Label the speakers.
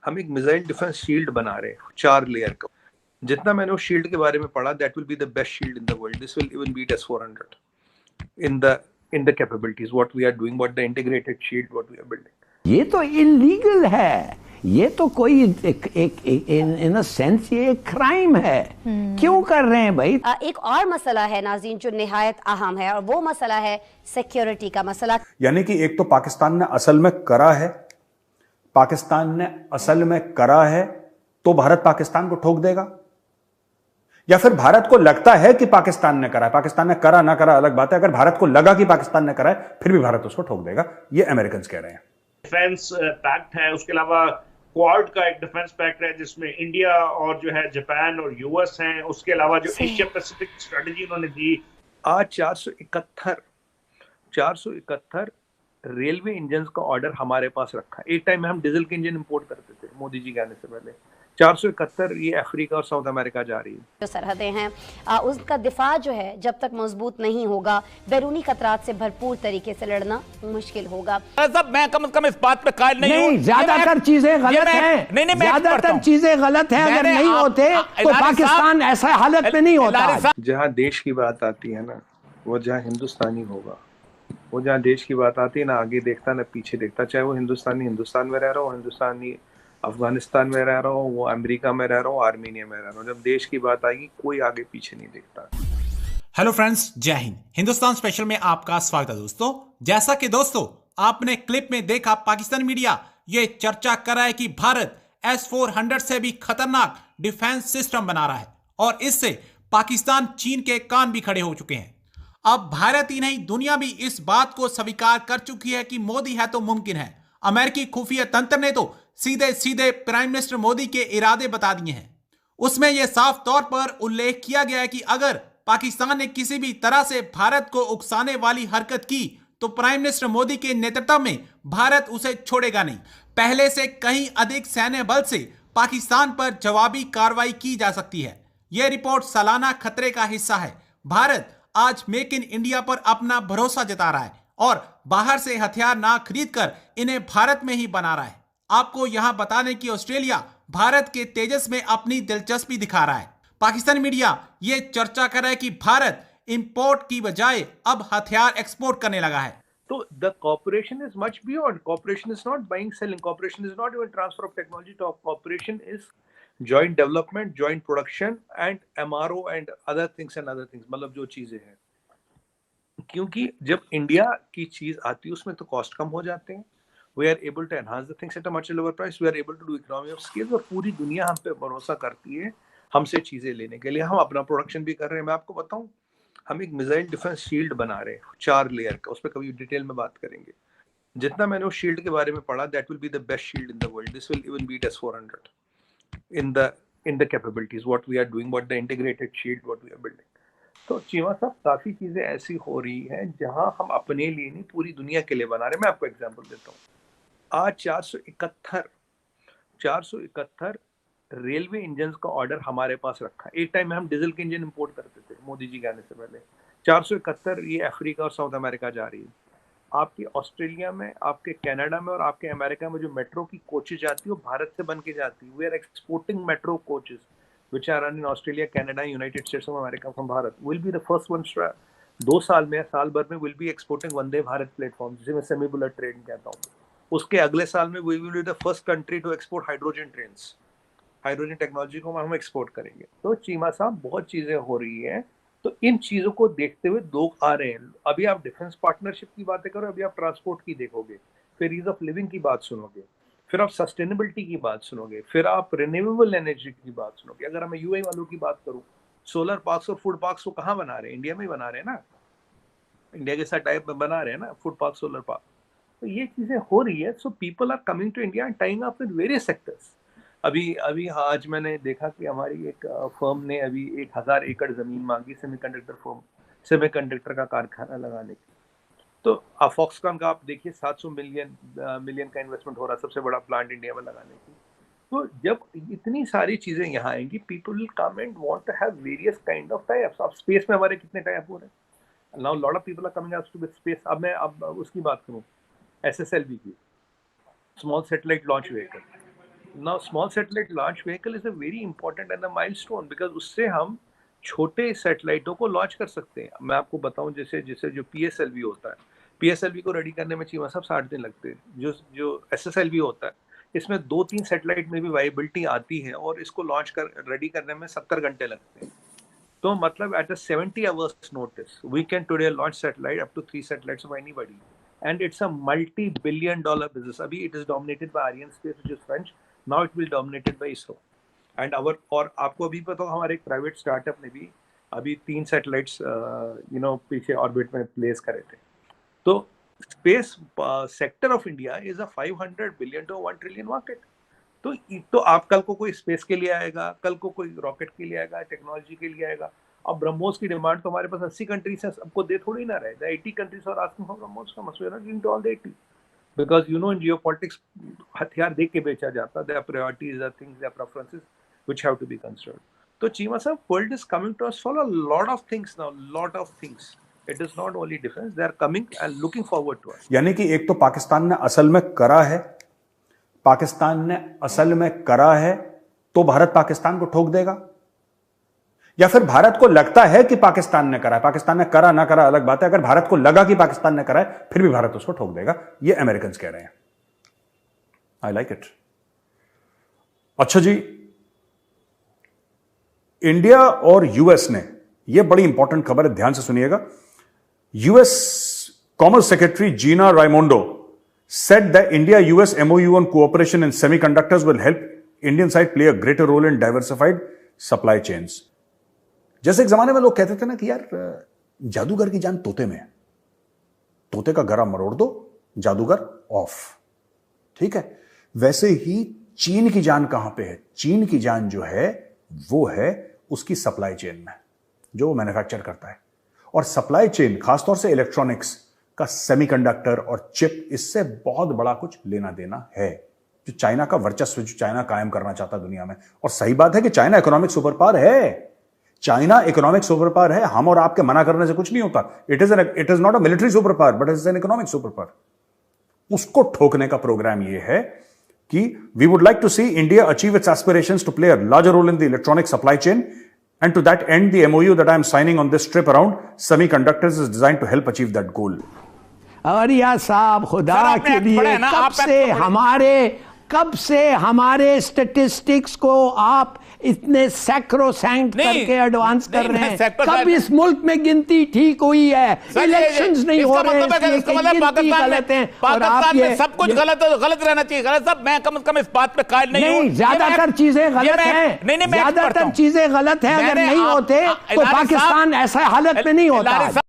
Speaker 1: हम एक missile defence shield बना रहे हैं 4 लेयर का। जितना मैंने उस शील्ड के बारे में पढ़ा, that will be the best shield in the world. This will even beat S-400 in the capabilities what we are doing, what the integrated shield what we are building.
Speaker 2: ये तो इलीगल है, ये तो कोई इन अ सेंस ये crime है। क्यों कर रहे हैं भाई?
Speaker 3: एक और मसला है नाज़रीन जो निहायत अहम है, और वो मसला है सिक्योरिटी का मसला।
Speaker 4: यानी कि एक तो पाकिस्तान ने असल में करा है, पाकिस्तान ने असल में करा है तो भारत पाकिस्तान को ठोक देगा, या फिर भारत को लगता है कि पाकिस्तान ने करा है। पाकिस्तान ने करा ना करा अलग बात है, अगर भारत को लगा कि पाकिस्तान ने करा है फिर भी भारत उसको ठोक देगा, ये अमेरिकन कह रहे हैं।
Speaker 5: डिफेंस पैक्ट है, उसके अलावा क्वाड का एक डिफेंस पैक्ट है जिसमें इंडिया और जो है जापान और यूएस हैं, उसके अलावा जो एशिया पैसिफिक स्ट्रेटजी उन्होंने दी।
Speaker 1: आज 471 रेलवे इंजन का ऑर्डर हमारे पास रखा है। एक टाइम में हम डीजल के इंजन इंपोर्ट करते थे मोदी जी के आने से पहले। 471 ये अफ्रीका और साउथ अमेरिका जा रही है।
Speaker 3: जो सरहदें हैं उसका दिफा जो है जब तक मजबूत नहीं होगा, बैरूनी खतरात से भरपूर तरीके से लड़ना मुश्किल होगा।
Speaker 6: सब मैं कम से कम इस बात पे कायल नहीं हूं।
Speaker 2: ज्यादातर चीजें गलत हैं।
Speaker 6: नहीं,
Speaker 2: ज्यादातर चीजें गलत हैं। अगर नहीं होते तो पाकिस्तान ऐसा हालत में नहीं होता।
Speaker 1: जहां देश की बात आती है ना, वो जहां हिंदुस्तानी होगा, वो जहां देश की बात आती है ना, आगे देखता ना पीछे देखता। चाहे वो हिंदुस्तानी हिंदुस्तान में रह रहा हो, हिंदुस्तानी अफगानिस्तान में रह रहा हो, वो अमेरिका में रह रहा हो, आर्मीनिया में रह रहा हो, जब देश की बात आएगी कोई आगे पीछे नहीं देखता।
Speaker 7: हेलो फ्रेंड्स, जय हिंद। हिंदुस्तान स्पेशल में आपका स्वागत है दोस्तों। जैसा कि दोस्तों आपने क्लिप में देखा, पाकिस्तानी मीडिया ये चर्चा कर रहा है कि भारत S-400 से भी खतरनाक डिफेंस सिस्टम बना रहा है, और इससे पाकिस्तान चीन के कान भी खड़े हो चुके हैं। अब भारत ही नहीं, दुनिया भी इस बात को स्वीकार कर चुकी है कि मोदी है तो मुमकिन है। अमेरिकी खुफिया तंत्र ने तो सीधे सीधे प्राइम मिनिस्टर मोदी के इरादे बता दिए हैं। उसमें यह साफ तौर पर उल्लेख किया गया है कि अगर पाकिस्तान ने किसी भी तरह से भारत को उकसाने वाली हरकत की तो प्राइम मिनिस्टर मोदी के नेतृत्व में भारत उसे छोड़ेगा नहीं। पहले से कहीं अधिक सैन्य बल से पाकिस्तान पर जवाबी कार्रवाई की जा सकती है। यह रिपोर्ट सालाना खतरे का हिस्सा है। भारत आज मेक इन इंडिया पर अपना भरोसा जता रहा है और बाहर से हथियार ना खरीद कर इन्हें भारत में ही बना रहा है। आपको यहां बताने की ऑस्ट्रेलिया भारत के तेजस में अपनी दिलचस्पी दिखा रहा है। पाकिस्तानी मीडिया ये चर्चा कर रहा है कि भारत इंपोर्ट की बजाय अब हथियार एक्सपोर्ट करने लगा है।
Speaker 1: तो the corporation is much beyond. Corporation is not buying selling, corporation is not even transfer of technology. Corporation is joint development, joint production and MRO and other things मतलब जो चीजें हैं। क्योंकि जब इंडिया की चीज आती है उसमें तो कॉस्ट कम हो जाते हैं। We are able to enhance the things at a much lower price. We are able to do economy of scale, और पूरी दुनिया हम पे भरोसा करती है हमसे चीजें लेने के लिए। हम अपना प्रोडक्शन भी कर रहे हैं। मैं आपको बताऊं, हम एक मिसाइल डिफेंस शील्ड बना रहे हैं 4 लेयर का। उस पर कभी डिटेल में बात करेंगे। जितना मैंने उस शील्ड के बारे में पढ़ा, that will be the best shield in the world. This will even beat S-400 in the capabilities what we are doing, what the integrated shield what we are building. तो चीमा साहब, काफी चीजें ऐसी हो रही हैं जहां हम अपने लिए नहीं पूरी दुनिया के लिए बना रहे हैं। मैं आपको एग्जाम्पल देता हूँ। आज 471 रेलवे इंजन का ऑर्डर हमारे पास रखा है। एक टाइम में हम डीजल के इंजन इंपोर्ट करते थे मोदी जी के आने से पहले। 471 ये अफ्रीका और साउथ अमेरिका जा रही है। आपके ऑस्ट्रेलिया में, आपके कनाडा में और आपके अमेरिका में जो मेट्रो की कोचेज जाती है वो भारत से बन के जाती है। We are exporting metro coaches which are run in Australia, Canada, United States of America from Bharat. Will be the first one. 2 साल में, साल भर में will be exporting Vande Bharat platform, जिसे मैं सेमी बुलेट ट्रेन कहता हूँ। उसके अगले साल में we will be the first country to export hydrogen trains. Hydrogen technology को हम एक्सपोर्ट करेंगे। तो चीमा साहब, बहुत चीजें हो रही हैं। तो इन चीजों को देखते हुए लोग आ रहे हैं। अभी आप डिफेंस पार्टनरशिप की बातें करो, अभी आप ट्रांसपोर्ट की देखोगे, फिर ईज ऑफ लिविंग की बात सुनोगे, फिर आप सस्टेनेबिलिटी की बात सुनोगे, फिर आप रिन्यूएबल एनर्जी की बात सुनोगे। अगर मैं यूएई वालों की बात करूँ, सोलर पार्क्स और फूड पार्क्स को कहाँ बना रहे हैं? इंडिया में ही बना रहे हैं ना। इंडिया के साथ टाइप में बना रहे हैं ना फूड पार्क, सोलर पार्क। तो ये चीजें हो रही है। So people are coming to India and tying up with various sectors. अभी आज मैंने देखा कि हमारी एक फर्म ने अभी 1000 एकड़ जमीन मांगी सेमीकंडक्टर का कारखाना लगाने की। तो फॉक्सकॉन का आप देखिए 700 मिलियन का इन्वेस्टमेंट हो रहा है, सबसे बड़ा प्लांट इंडिया में लगाने की। तो जब इतनी सारी चीजें यहाँ आएंगी, people will come and want to have various kind of types. अब स्पेस में हमारे कितने टाइप हो रहे हैं? Now lot of people are coming out to space. अब मैं उसकी बात करूँ, SSLV की, small satellite launch vehicle. Now small satellite launch vehicle is a very important and a milestone, because उससे हम छोटे सैटेलाइटों को लॉन्च कर सकते हैं। मैं आपको बताऊं, जैसे जो PSLV होता है, PSLV को रेडी करने में चीमा साहब 60 दिन लगते हैं। जो SSLV होता है, इसमें 2-3 सैटेलाइट में भी वायबिलिटी आती है और इसको लॉन्च कर रेडी करने में 70 घंटे लगते हैं। तो मतलब at a 70 hours notice we can today launch satellite up to 3 satellites of anybody, and it's a multi-billion-dollar business. Abhi it is dominated by Arianespace, which is French. Now it will be dominated by ISRO. And और आपको अभी पता, हमारे एक private startup ने भी अभी 3 satellites पीछे ऑर्बिट में प्लेस करे थे। तो space sector of India is a 500 billion to 1 trillion market. तो आप कल को कोई स्पेस के लिए आएगा, कल को कोई रॉकेट के लिए आएगा, टेक्नोलॉजी के लिए आएगा। अब ब्रह्मोस की डिमांड तो हमारे पास 80 कंट्रीज है, सबको दे थोड़ी ना रहे। 80 countries are asking for BrahMos का मसला ना into all the 80, because in geopolitics हथियार देख के बेचा जाता है। Their priorities, their things, their preferences which have to be considered. तो चीमा साहब, world is coming to us for a lot of things now, lot of things. It is not only defence, they are coming and looking forward to us.
Speaker 4: यानी कि एक तो पाकिस्तान ने असल में करा है, पाकिस्तान ने असल में करा है तो भारत पाकिस्तान को ठोक देगा, या फिर भारत को लगता है कि पाकिस्तान ने करा है। पाकिस्तान ने करा ना करा अलग बात है, अगर भारत को लगा कि पाकिस्तान ने करा है फिर भी भारत उसको ठोक देगा। ये अमेरिकन कह रहे हैं। I like it. अच्छा जी, इंडिया और यूएस ने, यह बड़ी इंपॉर्टेंट खबर है, ध्यान से सुनिएगा। US commerce secretary Gina Raimondo said that India-US MOU on cooperation in semiconductors will help Indian side play a greater role in diversified supply chains. जैसे एक जमाने में लोग कहते थे ना कि यार जादूगर की जान तोते में है, तोते का गला मरोड़ दो, जादूगर ऑफ। ठीक है, वैसे ही चीन की जान कहां पे है? चीन की जान जो है वो है उसकी सप्लाई चेन में, जो वो मैन्युफैक्चर करता है। और सप्लाई चेन खासतौर से इलेक्ट्रॉनिक्स का, सेमीकंडक्टर और चिप, इससे बहुत बड़ा कुछ लेना देना है। जो चाइना का वर्चस्व, जो चाइना कायम करना चाहता दुनिया में। और सही बात है कि चाइना इकोनॉमिक सुपर पावर है, चाइना इकोनॉमिक सुपर पावर है। हम और आपके मना करने से कुछ नहीं होता। It is not a military super power but it is an economic super power. उसको ठोकने का प्रोग्राम यह है कि we would like to see India achieve its aspirations to play a larger role in the electronic supply chain, and to that end the MOU that I am signing on this trip around semiconductors is designed to help achieve that goal.
Speaker 2: अरिया साहब, खुदा के लिए कब से हमारे statistics को आप इतने सैक्रोसैंक्ट करके एडवांस कर रहे हैं? कब इस मुल्क में गिनती ठीक हुई है? इलेक्शंस नहीं हो रहे हैं, गिनती गलत है।
Speaker 6: पाकिस्तान में सब कुछ गलत रहना चाहिए। गलत सब, मैं कम से कम इस बात पे कायल नहीं हूं।
Speaker 2: ज्यादातर चीजें गलत हैं, ज्यादातर चीजें गलत हैं। अगर नहीं होते तो पाकिस्तान ऐसा हालत में नहीं होता।